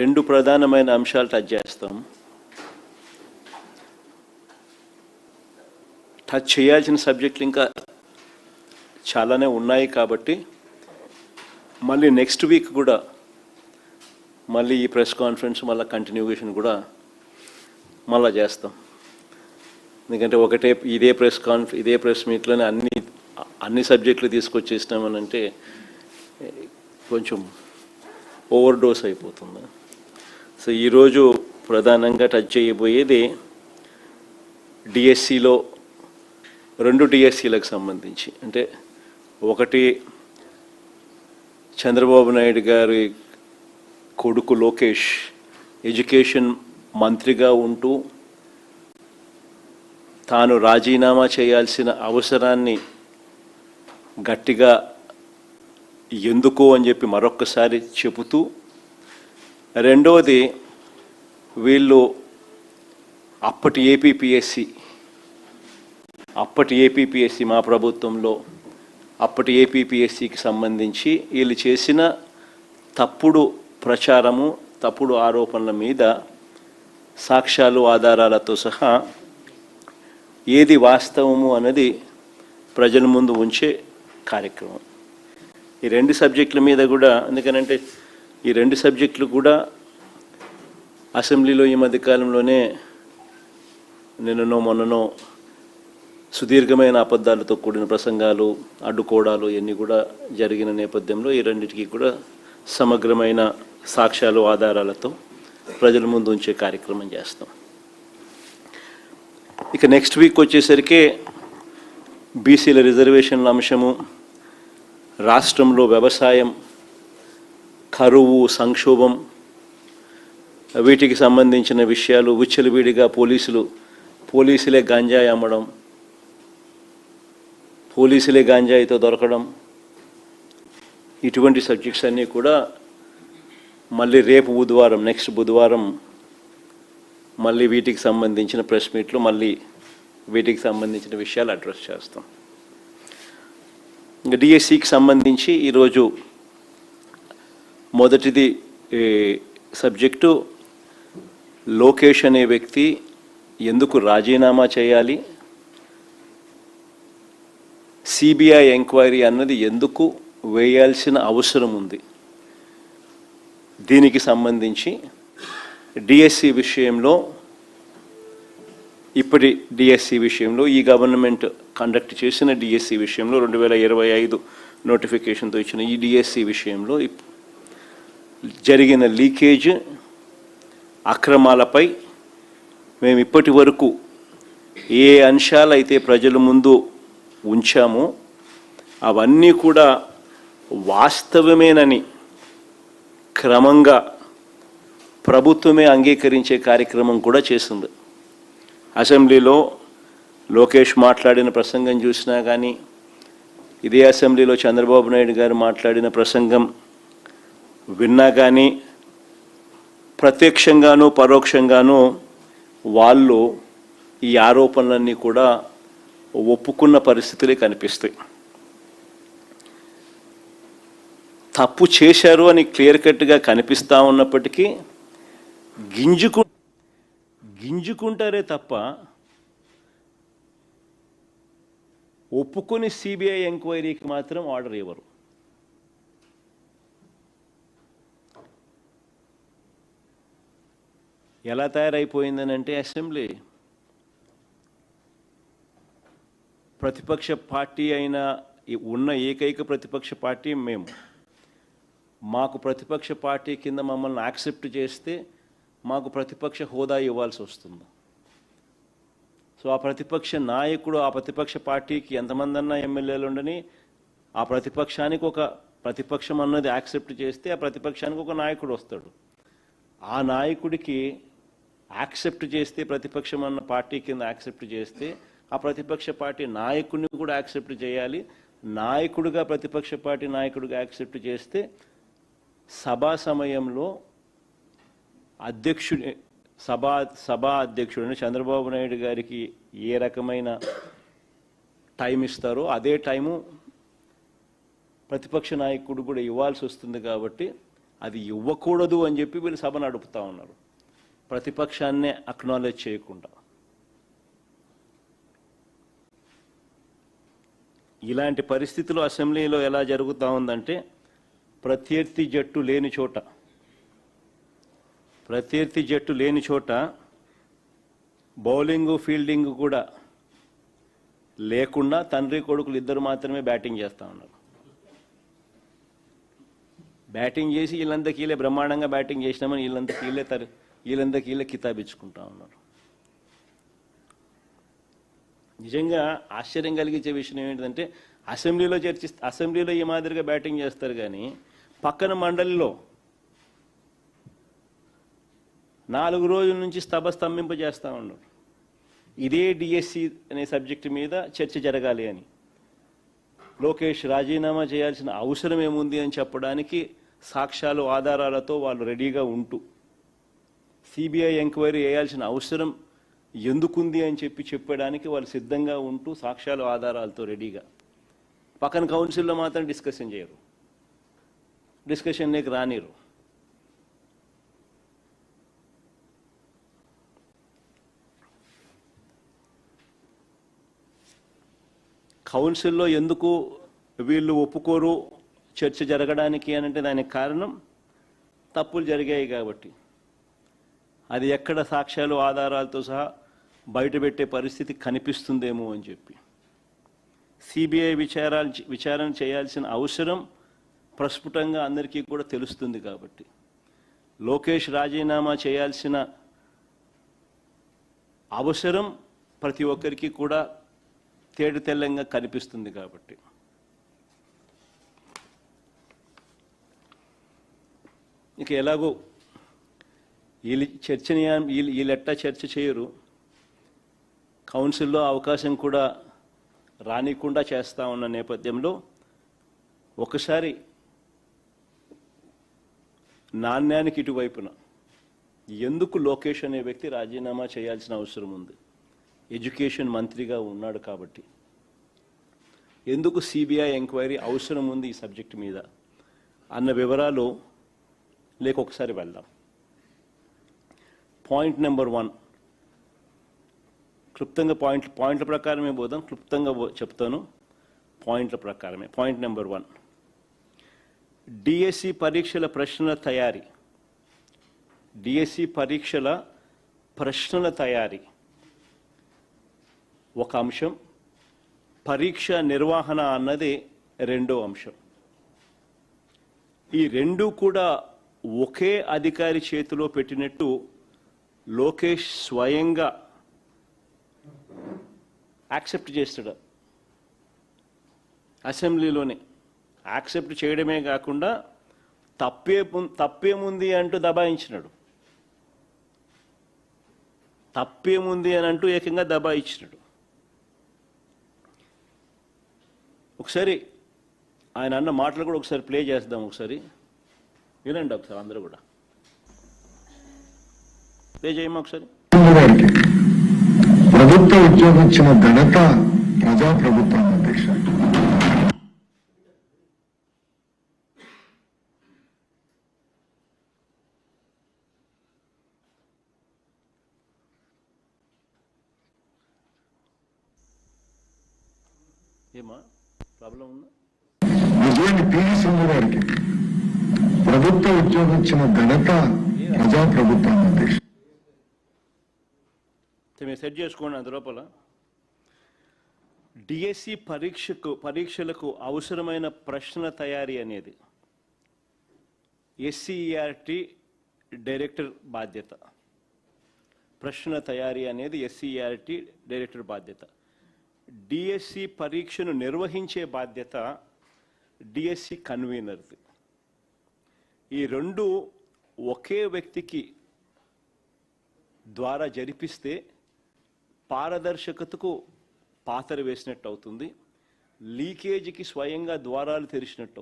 రెండు ప్రధానమైన అంశాలు టచ్ చేస్తాం. టచ్ చేయాల్సిన సబ్జెక్టులు ఇంకా చాలానే ఉన్నాయి కాబట్టి మళ్ళీ నెక్స్ట్ వీక్ కూడా మళ్ళీ ఈ ప్రెస్ కాన్ఫరెన్స్ మళ్ళీ కంటిన్యూషన్ కూడా మళ్ళీ చేస్తాం. ఎందుకంటే ఇదే ప్రెస్ మీట్లోనే అన్ని సబ్జెక్టులు తీసుకొచ్చేసినామనంటే కొంచెం ఓవర్ డోస్ అయిపోతుంది. సో ఈరోజు ప్రధానంగా టచ్ చేయబోయేది డిఎస్సిలో 2 డిఎస్సీలకు సంబంధించి. అంటే ఒకటి చంద్రబాబు నాయుడు గారి కొడుకు లోకేష్ ఎడ్యుకేషన్ మంత్రిగా ఉంటూ తాను రాజీనామా చేయాల్సిన అవసరాన్ని గట్టిగా ఎందుకు అని చెప్పి మరొక్కసారి చెబుతూ, రెండవది వీళ్ళు అప్పటి ఏపీపీఎస్సి మా ప్రభుత్వంలో అప్పటి ఏపీపీఎస్సికి సంబంధించి వీళ్ళు చేసిన తప్పుడు ప్రచారము, తప్పుడు ఆరోపణల మీద సాక్ష్యాలు ఆధారాలతో సహా ఏది వాస్తవము అన్నది ప్రజల ముందు ఉంచే కార్యక్రమం. ఈ 2 సబ్జెక్టుల మీద కూడా, ఎందుకనంటే ఈ 2 సబ్జెక్టులు కూడా అసెంబ్లీలో ఈ మధ్యకాలంలోనే నిన్ననో మొన్ననో సుదీర్ఘమైన అబద్ధాలతో కూడిన ప్రసంగాలు, అడ్డుకోవడాలు ఇవన్నీ కూడా జరిగిన నేపథ్యంలో ఈ రెండింటికి కూడా సమగ్రమైన సాక్ష్యాలు ఆధారాలతో ప్రజల ముందు ఉంచే కార్యక్రమం చేస్తాం. ఇక నెక్స్ట్ వీక్ వచ్చేసరికి బీసీల రిజర్వేషన్ల అంశము, రాష్ట్రంలో వ్యవసాయం, కరువు, సంక్షోభం, వీటికి సంబంధించిన విషయాలు, విచ్చలవిడిగా పోలీసులే గంజాయి అమ్మడం, పోలీసులే గంజాయితో దొరకడం, ఇటువంటి సబ్జెక్ట్స్ అన్నీ కూడా మళ్ళీ రేపు బుధవారం, నెక్స్ట్ బుధవారం మళ్ళీ వీటికి సంబంధించిన ప్రెస్ మీట్లో మళ్ళీ వీటికి సంబంధించిన విషయాలు అడ్రస్ చేస్తాం. ఇంకా డిఎస్సికి సంబంధించి ఈరోజు మొదటిది సబ్జెక్టు లోకేష్ అనే వ్యక్తి ఎందుకు రాజీనామా చేయాలి, సిబిఐ ఎంక్వైరీ అన్నది ఎందుకు వేయాల్సిన అవసరం ఉంది, దీనికి సంబంధించి డిఎస్సి విషయంలో, ఇప్పటి డిఎస్సి విషయంలో, ఈ గవర్నమెంట్ కండక్ట్ చేసిన డిఎస్సి విషయంలో 2025 నోటిఫికేషన్తో ఇచ్చిన ఈ డిఎస్సి విషయంలో జరిగిన లీకేజ్, అక్రమాలపై మేము ఇప్పటి వరకు ఏ అంశాలైతే ప్రజల ముందు ఉంచామో అవన్నీ కూడా వాస్తవమేనని క్రమంగా ప్రభుత్వమే అంగీకరించే కార్యక్రమం కూడా చేసింది. అసెంబ్లీలో లోకేష్ మాట్లాడిన ప్రసంగం చూసినా కానీ, ఇదే అసెంబ్లీలో చంద్రబాబు నాయుడు గారు మాట్లాడిన ప్రసంగం విన్నా కానీ, ప్రత్యక్షంగానూ పరోక్షంగానూ వాళ్ళు ఈ ఆరోపణలన్నీ కూడా ఒప్పుకున్న పరిస్థితులే కనిపిస్తాయి. తప్పు చేశారు అని క్లియర్ కట్గా కనిపిస్తూ ఉన్నప్పటికీ గింజుకుంటారే తప్ప ఒప్పుకొని సిబిఐ ఎంక్వైరీకి మాత్రం ఆర్డర్ ఇవ్వరు. ఎలా తయారైపోయిందని అంటే, అసెంబ్లీ ప్రతిపక్ష పార్టీ అయిన ఉన్న ఏకైక ప్రతిపక్ష పార్టీ మేము. మాకు ప్రతిపక్ష పార్టీ కింద మమ్మల్ని యాక్సెప్ట్ చేస్తే మాకు ప్రతిపక్ష హోదా ఇవ్వాల్సి వస్తుంది. సో ఆ ప్రతిపక్ష నాయకుడు, ఆ ప్రతిపక్ష పార్టీకి ఎంతమంది అన్నా ఎమ్మెల్యేలు ఉండని, ఆ ప్రతిపక్షానికి ఒక ప్రతిపక్షం అన్నది యాక్సెప్ట్ చేస్తే ఆ ప్రతిపక్షానికి ఒక నాయకుడు వస్తాడు. ఆ నాయకుడికి యాక్సెప్ట్ చేస్తే, ప్రతిపక్షం అన్న పార్టీ కింద యాక్సెప్ట్ చేస్తే ఆ ప్రతిపక్ష పార్టీ నాయకుడిని కూడా యాక్సెప్ట్ చేయాలి. నాయకుడిగా ప్రతిపక్ష పార్టీ నాయకుడిగా యాక్సెప్ట్ చేస్తే సభా సమయంలో సభా అధ్యక్షుడిని చంద్రబాబు నాయుడు గారికి ఏ రకమైన టైం ఇస్తారో అదే టైము ప్రతిపక్ష నాయకుడు కూడా ఇవ్వాల్సి వస్తుంది. కాబట్టి అది ఇవ్వకూడదు అని చెప్పి వీళ్ళు సభ నడుపుతా ఉన్నారు, ప్రతిపక్షాన్నే అక్నాలెడ్జ్ చేయకుండా. ఇలాంటి పరిస్థితులు అసెంబ్లీలో ఎలా జరుగుతూ ఉందంటే, ప్రత్యర్థి జట్టు లేని చోట బౌలింగు ఫీల్డింగ్ కూడా లేకుండా తండ్రి కొడుకులు ఇద్దరు మాత్రమే బ్యాటింగ్ చేస్తూ ఉన్నారు. బ్యాటింగ్ చేసి వీళ్ళందరికీలే బ్రహ్మాండంగా బ్యాటింగ్ చేసినామని వీళ్ళందరికీలే కితాబిచ్చుకుంటా ఉన్నారు. నిజంగా ఆశ్చర్యం కలిగించే విషయం ఏంటంటే, అసెంబ్లీలో ఈ మాదిరిగా బ్యాటింగ్ చేస్తారు, కానీ పక్కన మండలిలో 4 రోజుల నుంచి స్తంభింపజేస్తూ ఉన్నారు. ఇదే డిఎస్సి అనే సబ్జెక్టు మీద చర్చ జరగాలి అని. లోకేష్ రాజీనామా చేయాల్సిన అవసరం ఏముంది అని చెప్పడానికి సాక్ష్యాలు ఆధారాలతో వాళ్ళు రెడీగా ఉంటూ, సిబిఐ ఎంక్వైరీ వేయాల్సిన అవసరం ఎందుకుంది అని చెప్పడానికి వాళ్ళు సిద్ధంగా ఉంటూ, సాక్ష్యాలు ఆధారాలతో రెడీగా, పక్కన కౌన్సిల్లో మాత్రం డిస్కషన్ చేయరు, డిస్కషన్లోకి రానిరు. కౌన్సిల్లో ఎందుకు వీళ్ళు ఒప్పుకోరు చర్చ జరగడానికి అని అంటే, దానికి కారణం తప్పులు జరిగాయి కాబట్టి. అది ఎక్కడ సాక్ష్యాలు ఆధారాలతో సహా బయటపెట్టే పరిస్థితి కనిపిస్తుందేమో అని చెప్పి సిబిఐ విచారణ చేయాల్సిన అవసరం ప్రస్ఫుటంగా అందరికీ కూడా తెలుస్తుంది కాబట్టి, లోకేష్ రాజీనామా చేయాల్సిన అవసరం ప్రతి ఒక్కరికి కూడా తేటతెల్లంగా కనిపిస్తుంది కాబట్టి. ఇక ఎలాగో వీళ్ళెట్టా చర్చ చేయరు, కౌన్సిల్లో అవకాశం కూడా రానికుండా చేస్తా ఉన్న నేపథ్యంలో ఒకసారి నాణ్యానికి ఇటువైపున ఎందుకు లోకేష్ అనే వ్యక్తి రాజీనామా చేయాల్సిన అవసరం ఉంది, ఎడ్యుకేషన్ మంత్రిగా ఉన్నాడు కాబట్టి, ఎందుకు సిబిఐ ఎంక్వైరీ అవసరం ఉంది ఈ సబ్జెక్ట్ మీద అన్న వివరాలు ఒకసారి వెళ్దాం. పాయింట్ నెంబర్ 1, క్లుప్తంగా పాయింట్ల ప్రకారమే పోదాం, క్లుప్తంగా చెప్తాను పాయింట్ల ప్రకారమే. పాయింట్ నెంబర్ 1, డిఎస్సి పరీక్షల ప్రశ్నల తయారీ. డిఎస్సి పరీక్షల ప్రశ్నల తయారీ ఒక అంశం, పరీక్ష నిర్వహణ అన్నది రెండో అంశం. ఈ రెండు కూడా ఒకే అధికారి చేతిలో పెట్టినట్టు లోకేష్ స్వయంగా యాక్సెప్ట్ చేస్తాడు. అసెంబ్లీలోనే యాక్సెప్ట్ చేయడమే కాకుండా తప్పేముంది అంటూ దబాయించినాడు. తప్పేముంది అని అంటూ ఏకంగా దబాయించినాడు. ఒకసారి ఆయన అన్న మాటలు కూడా ఒకసారి ప్లే చేద్దాం, ఒకసారి వినండి ఒకసారి అందరూ కూడా. ప్లే చేయమా ఒకసారి. ప్రభుత్వ ఉద్యోగం ఇచ్చిన ఘనత ప్రజాప్రభుత్వం అధ్యక్ష. ఏమా ప్రాబ్లం ఉందా? విజయాన్ని పివి సింధు గారికి ప్రభుత్వ ఉద్యోగం ఇచ్చిన ఘనత ప్రజాప్రభుత్వం అధ్యక్ష. మీరు సెట్ చేసుకోండి అందులోపల. డిఎస్సి పరీక్షలకు అవసరమైన ప్రశ్నల తయారీ అనేది ఎస్సీఈఆర్టీ డైరెక్టర్ బాధ్యత. ప్రశ్నల తయారీ అనేది ఎస్సీఈఆర్టీ డైరెక్టర్ బాధ్యత. డిఎస్సి పరీక్షను నిర్వహించే బాధ్యత డిఎస్సి కన్వీనర్ది. ఈ రెండు ఒకే వ్యక్తికి ద్వారా జరిపిస్తే పారదర్శకతకు పాతర వేసినట్టు అవుతుంది, లీకేజీకి స్వయంగా ద్వారాలు తెరిచినట్టు